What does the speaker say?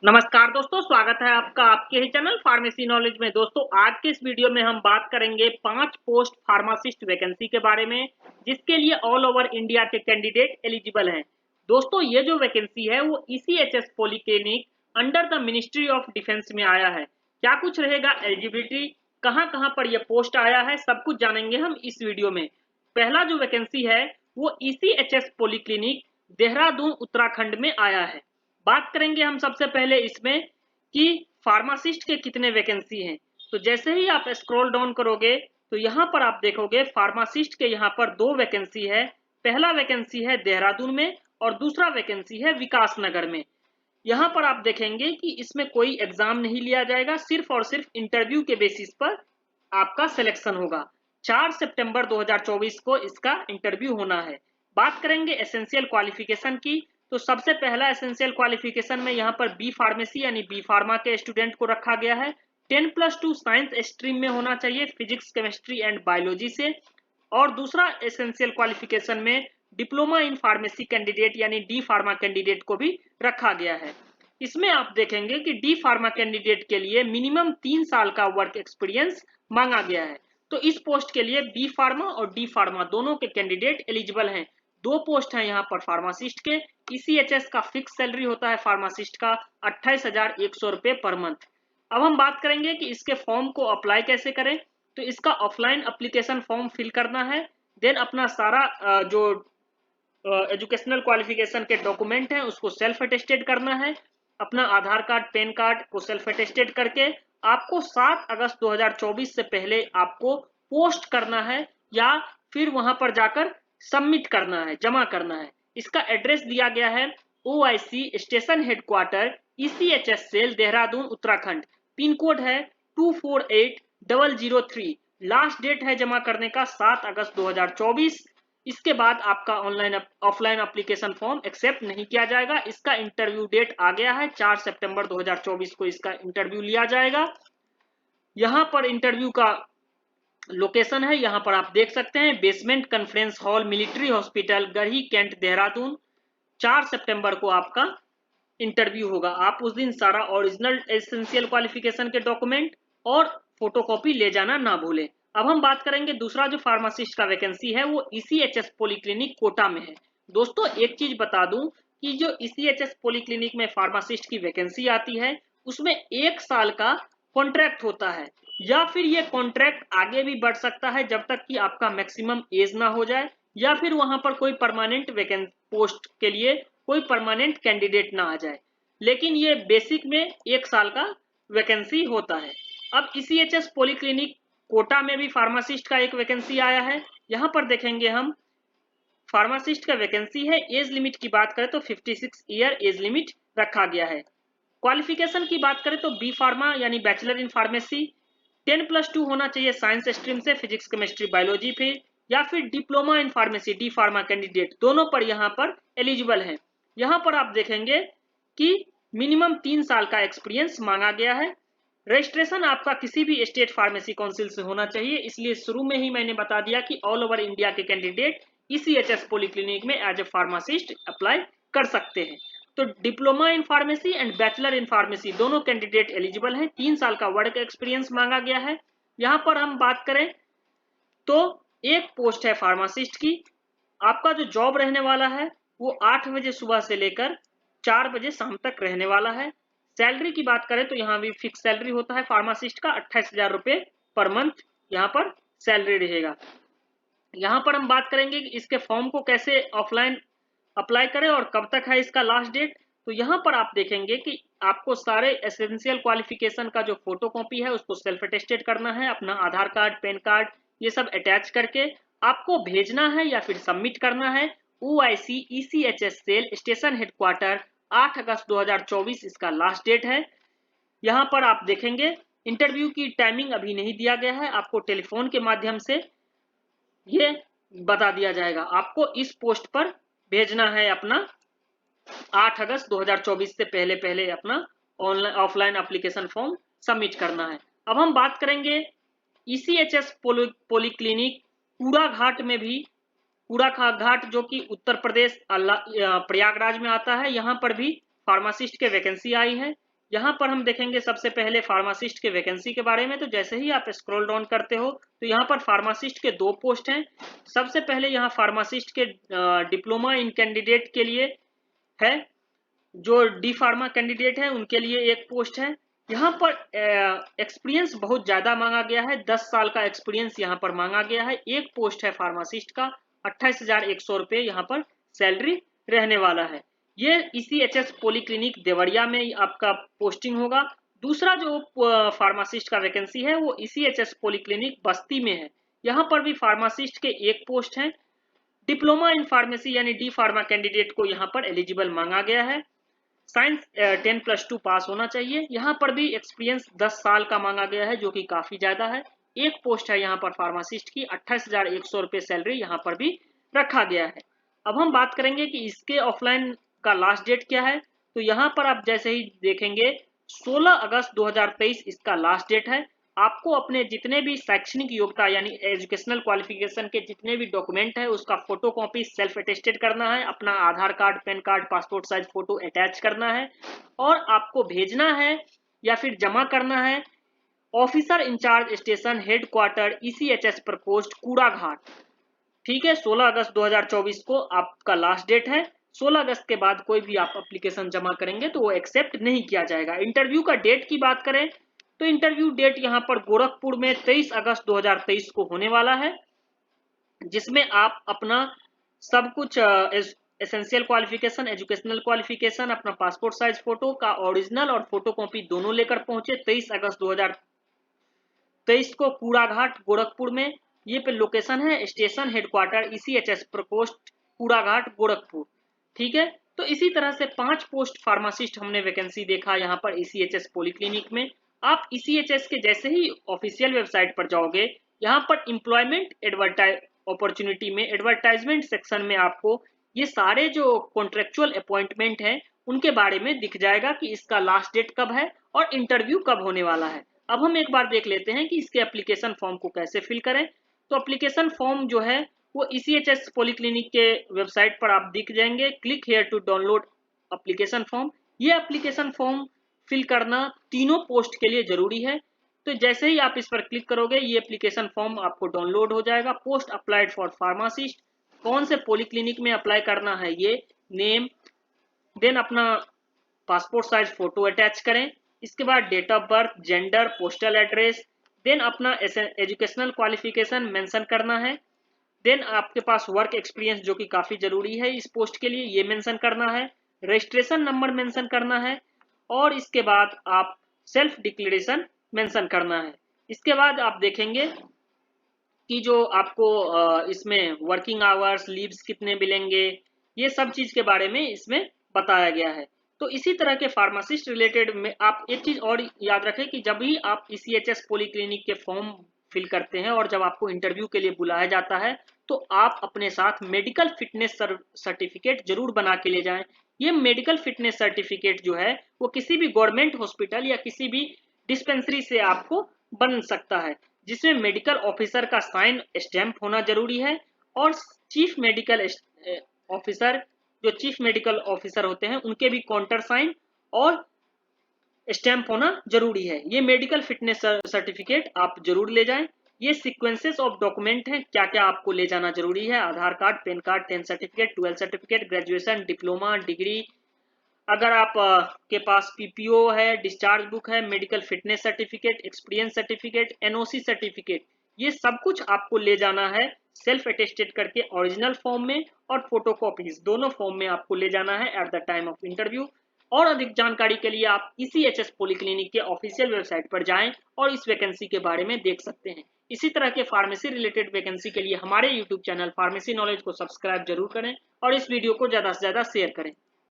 नमस्कार दोस्तों, स्वागत है आपका आपके ही चैनल फार्मेसी नॉलेज में। दोस्तों, आज के इस वीडियो में हम बात करेंगे 5 पोस्ट फार्मासिस्ट वैकेंसी के बारे में, जिसके लिए ऑल ओवर इंडिया के कैंडिडेट एलिजिबल हैं। दोस्तों, ये जो वैकेंसी है वो ECHS polyclinic under the ministry of defence में आया है। क्या कुछ रहेगा एलिजिबिलिटी, कहाँ-कहाँ पर यह पोस्ट आया है, सब कुछ जानेंगे हम इस वीडियो में। पहला जो वैकेंसी है वो ईसीएचएस पॉलीक्लिनिक देहरादून उत्तराखंड में आया है। बात करेंगे हम सबसे पहले इसमें कि फार्मासिस्ट के कितने वैकेंसी हैं। तो जैसे ही आप स्क्रॉल डाउन करोगे तो यहाँ पर आप देखोगे फार्मासिस्ट के यहाँ पर 2 वैकेंसी है। पहला वैकेंसी है देहरादून में और दूसरा वैकेंसी है विकास नगर में। यहाँ पर आप देखेंगे कि इसमें कोई एग्जाम नहीं लिया जाएगा, सिर्फ और सिर्फ इंटरव्यू के बेसिस पर आपका सिलेक्शन होगा। 4 सितंबर 2024 को इसका इंटरव्यू होना है। बात करेंगे एसेंशियल क्वालिफिकेशन की, तो सबसे पहला एसेंशियल क्वालिफिकेशन में यहाँ पर बी फार्मेसी यानी बी फार्मा के स्टूडेंट को रखा गया है। 10+2 साइंस स्ट्रीम में होना चाहिए, फिजिक्स केमिस्ट्री एंड बायोलॉजी से। और दूसरा एसेंशियल क्वालिफिकेशन में डिप्लोमा इन फार्मेसी कैंडिडेट यानी डी फार्मा कैंडिडेट को भी रखा गया है। इसमें आप देखेंगे कि डी फार्मा कैंडिडेट के लिए मिनिमम 3 साल का वर्क एक्सपीरियंस मांगा गया है। तो इस पोस्ट के लिए बी फार्मा और डी फार्मा दोनों के कैंडिडेट एलिजिबल हैं। 2 पोस्ट हैं यहाँ पर फार्मासिस्ट के। ईसीएचएस का फिक्स सैलरी होता है फार्मासिस्ट का 28,100 रुपए पर मंथ। अब हम बात करेंगे कि इसके फॉर्म को अप्लाई कैसे करें। तो इसका ऑफलाइन एप्लीकेशन फॉर्म फिल करना है। देन अपना सारा जो एजुकेशनल क्वालिफिकेशन के डॉक्यूमेंट हैं उसको सेल्फ अटेस्टेड करना है। अपना आधार कार्ड, पैन कार्ड को सेल्फ अटेस्टेड करके आपको 7 अगस्त 2024 से पहले आपको पोस्ट करना है या फिर वहां पर जाकर सबमिट करना है, जमा करना है। इसका एड्रेस दिया गया है OIC station headquarter ECHS cell Dehradun Uttarakhand. Pin code है 248003। लास्ट डेट है जमा करने का 7 अगस्त 2024। इसके बाद आपका online offline application form accept नहीं किया जाएगा। इसका इंटरव्यू डेट आ गया है 4 सितंबर 2024 को इसका इंटरव्यू लिया जाएगा। यहाँ पर इंटरव्यू का लोकेशन है, यहाँ पर आप देख सकते हैं basement conference hall military hospital Garhi cantt Dehradun. 4 सितंबर को आपका इंटरव्यू होगा। आप उस दिन सारा ओरिजिनल एसेंशियल क्वालिफिकेशन के डॉक्यूमेंट और फोटोकॉपी ले जाना ना भूलें। अब हम बात करेंगे दूसरा जो फार्मासिस्ट का वैकेंसी है वो ईसीएचएस पॉलीक्लिनिक कोटा में है। दोस्तों, एक चीज बता दूं कि जो ईसीएचएस पॉलीक्लिनिक में फार्मासिस्ट की वैकेंसी आती है उसमें 1 साल का कॉन्ट्रैक्ट होता है, या फिर ये कॉन्ट्रैक्ट आगे भी बढ़ सकता है जब तक कि आपका मैक्सिमम एज ना हो जाए, या फिर वहां पर कोई परमानेंट वैकेंसी पोस्ट के लिए कोई परमानेंट कैंडिडेट ना आ जाए। लेकिन ये बेसिक में 1 साल का वैकेंसी होता है। अब ईसीएचएस पॉलीक्लिनिक कोटा में भी फार्मासिस्ट का एक वैकेंसी आया है। यहाँ पर देखेंगे हम फार्मासिस्ट का वैकेंसी है। एज लिमिट की बात करें तो 56 ईयर एज लिमिट रखा गया है। क्वालिफिकेशन की बात करें तो बी फार्मा यानी बैचलर इन फार्मेसी, 10+2 होना चाहिए साइंस स्ट्रीम से, फिजिक्स केमिस्ट्री बायोलॉजी फिर, या फिर diploma in pharmacy D pharma candidate दोनों पर यहाँ पर एलिजिबल है। यहाँ पर आप देखेंगे कि मिनिमम 3 साल का एक्सपीरियंस मांगा गया है। रजिस्ट्रेशन आपका किसी भी स्टेट फार्मेसी काउंसिल से होना चाहिए, इसलिए शुरू में ही मैंने बता दिया कि ऑल ओवर इंडिया के कैंडिडेट ईसीएचएस पॉलीक्लिनिक में एज ए फार्मासिस्ट अप्लाई कर सकते हैं। तो diploma in pharmacy and bachelor in pharmacy दोनों कैंडिडेट एलिजिबल हैं। 3 साल का वर्क एक्सपीरियंस मांगा गया है। यहाँ पर हम बात करें तो एक पोस्ट है फार्मासिस्ट की। आपका जो जॉब रहने वाला है वो 8 बजे सुबह से लेकर 4 बजे शाम तक रहने वाला है। सैलरी की बात करें तो यहाँ भी फिक्स सैलरी होता है फार्मासिस्ट का 28,000 रुपए पर मंथ यहाँ पर सैलरी रहेगा। यहाँ पर हम बात करेंगे कि इसके फॉर्म को कैसे ऑफलाइन अप्लाई करें और कब तक है इसका लास्ट डेट। तो यहाँ पर आप देखेंगे कि आपको सारे एसेंशियल क्वालिफिकेशन का जो फोटोकॉपी है उसको सेल्फ अटेस्टेड करना है। अपना आधार कार्ड, पैन कार्ड ये सब अटैच करके आपको भेजना है या फिर सबमिट करना है। OIC ECHS cell station headquarter 8 अगस्त 2024 इसका लास्ट डेट है। यहाँ पर आप देखेंगे इंटरव्यू की टाइमिंग अभी नहीं दिया गया है, आपको टेलीफोन के माध्यम से ये बता दिया जाएगा। आपको इस पोस्ट पर भेजना है अपना 8 अगस्त 2024 से पहले पहले अपना online offline application form submit करना है। अब हम बात करेंगे ईसीएचएस पॉलीक्लिनिक कूड़ा घाट में भी। कूड़ा घाट जो कि उत्तर प्रदेश प्रयागराज में आता है, यहाँ पर भी फार्मासिस्ट के वैकेंसी आई है। यहाँ पर हम देखेंगे सबसे पहले फार्मासिस्ट के वैकेंसी के बारे में। तो जैसे ही आप स्क्रॉल डाउन करते हो तो यहाँ पर फार्मासिस्ट के 2 पोस्ट हैं। सबसे पहले यहाँ फार्मासिस्ट के डिप्लोमा इन कैंडिडेट के लिए है, जो डी फार्मा कैंडिडेट है उनके लिए एक पोस्ट है। यहाँ पर एक्सपीरियंस बहुत ज्यादा मांगा गया है, 10 साल का एक्सपीरियंस यहाँ पर मांगा गया है। एक पोस्ट है फार्मासिस्ट का, 28,100 रुपये यहाँ पर सैलरी रहने वाला है। ये ECHS पॉलीक्लिनिक देवरिया में आपका पोस्टिंग होगा। दूसरा जो फार्मासिस्ट का वैकेंसी है वो ECHS पॉलीक्लिनिक बस्ती में है। यहाँ पर भी फार्मासिस्ट के एक पोस्ट है। डिप्लोमा इन फार्मेसी यानी डी फार्मा कैंडिडेट को यहाँ पर एलिजिबल मांगा गया है। साइंस 10+2 पास होना चाहिए। यहाँ पर भी एक्सपीरियंस 10 साल का मांगा गया है, जो कि काफी ज्यादा है। एक पोस्ट है यहाँ पर फार्मासिस्ट की, 28,100 रुपये सैलरी यहाँ पर भी रखा गया है। अब हम बात करेंगे कि इसके ऑफलाइन का लास्ट डेट क्या है। तो यहाँ पर आप जैसे ही देखेंगे 16 अगस्त 2023 इसका लास्ट डेट है। आपको अपने जितने भी शैक्षणिक योग्यता यानी एजुकेशनल क्वालिफिकेशन के जितने भी डॉक्यूमेंट है उसका फोटो कॉपी सेल्फ अटेस्टेड करना है, अपना Aadhaar card, PAN card, passport size photo attach करना है और आपको भेजना है या फिर जमा करना है officer in-charge station headquarter ECHS प्रकोष्ठ कूड़ाघाट। ठीक है, 16 अगस्त 2024 को आपका लास्ट डेट है। 16 अगस्त के बाद कोई भी आप एप्लीकेशन जमा करेंगे तो वो एक्सेप्ट नहीं किया जाएगा। इंटरव्यू का डेट की बात करें तो इंटरव्यू डेट यहाँ पर गोरखपुर में 23 अगस्त 2023 को होने वाला है, जिसमें आप अपना सब कुछ एसेंशियल क्वालिफिकेशन, एजुकेशनल क्वालिफिकेशन, अपना पासपोर्ट साइज फोटो का ओरिजिनल और फोटो कॉपी दोनों लेकर पहुंचे 23 अगस्त 2023 को कूड़ाघाट गोरखपुर में। ये पे लोकेशन है स्टेशन हेडक्वार्टर ECHS प्रकोष्ठ कूड़ाघाट गोरखपुर। ठीक है, तो इसी तरह से 5 पोस्ट फार्मासिस्ट हमने वैकेंसी देखा यहाँ पर ECHS पॉलीक्लिनिक में। आप ECHS के जैसे ही ऑफिशियल वेबसाइट पर जाओगे, यहाँ पर एम्प्लॉयमेंट अपॉर्चुनिटी में एडवर्टाइजमेंट सेक्शन में आपको ये सारे जो कॉन्ट्रेक्चुअल अपॉइंटमेंट है उनके बारे में दिख जाएगा कि इसका लास्ट डेट कब है और इंटरव्यू कब होने वाला है। अब हम एक बार देख लेते हैं कि इसके एप्लीकेशन फॉर्म को कैसे फिल करें। तो एप्लीकेशन फॉर्म जो है वो ECHS पॉलीक्लिनिक के वेबसाइट पर आप दिख जाएंगे। Click here to download application form. ये एप्लीकेशन फॉर्म फिल करना तीनों पोस्ट के लिए जरूरी है। तो जैसे ही आप इस पर क्लिक करोगे ये एप्लीकेशन फॉर्म आपको डाउनलोड हो जाएगा। पोस्ट अप्लाइड फॉर फार्मासिस्ट, कौन से पॉलीक्लिनिक में अप्लाई करना है ये, नेम, देन अपना पासपोर्ट साइज फोटो अटैच करें। इसके बाद date of birth, gender, postal address, then अपना एजुकेशनल क्वालिफिकेशन मेंशन करना है। देन आपके पास वर्क एक्सपीरियंस जो कि काफी जरूरी है इस पोस्ट के लिए, ये मेंशन करना है। रजिस्ट्रेशन नंबर मेंशन करना है और इसके बाद आप सेल्फ डिक्लेरेशन मेंशन करना है। इसके बाद आप देखेंगे कि जो आपको इसमें वर्किंग आवर्स, लीव्स कितने मिलेंगे, ये सब चीज के बारे में इसमें बताया गया है। तो इसी तरह के फार्मासिस्ट रिलेटेड में आप एक चीज और याद रखें कि जब भी आप ECHS पॉलीक्लिनिक के फॉर्म फिल करते हैं और जब आपको इंटरव्यू के लिए बुलाया जाता है तो आप अपने साथ मेडिकल फिटनेस सर्टिफिकेट जरूर बना के ले जाएं। ये मेडिकल फिटनेस सर्टिफिकेट जो है वो किसी भी गवर्नमेंट हॉस्पिटल या किसी भी डिस्पेंसरी से आपको बन सकता है, जिसमें मेडिकल ऑफिसर का साइन स्टैंप होना जरूरी है और चीफ मेडिकल ऑफिसर, जो चीफ मेडिकल ऑफिसर होते हैं उनके भी काउंटर साइन और स्टैंप होना जरूरी है। ये मेडिकल फिटनेस सर्टिफिकेट आप जरूर ले जाएं। ये सीक्वेंसेस ऑफ डॉक्यूमेंट हैं, क्या क्या आपको ले जाना जरूरी है, Aadhaar card, PAN card, 10th certificate, 12th certificate, graduation, diploma, degree, अगर आप के पास PPO है, डिस्चार्ज बुक है, medical fitness certificate, experience certificate, NOC certificate, ये सब कुछ आपको ले जाना है सेल्फ अटेस्टेड करके ओरिजिनल फॉर्म में और फोटोकॉपीज दोनों फॉर्म में आपको ले जाना है at the time of interview. और अधिक जानकारी के लिए आप ECHS पॉलीक्लिनिक के ऑफिशियल वेबसाइट पर जाएं और इस वैकेंसी के बारे में देख सकते हैं। इसी तरह के फार्मेसी रिलेटेड वैकेंसी के लिए हमारे YouTube चैनल फार्मेसी नॉलेज को सब्सक्राइब जरूर करें और इस वीडियो को ज्यादा से ज्यादा शेयर करें।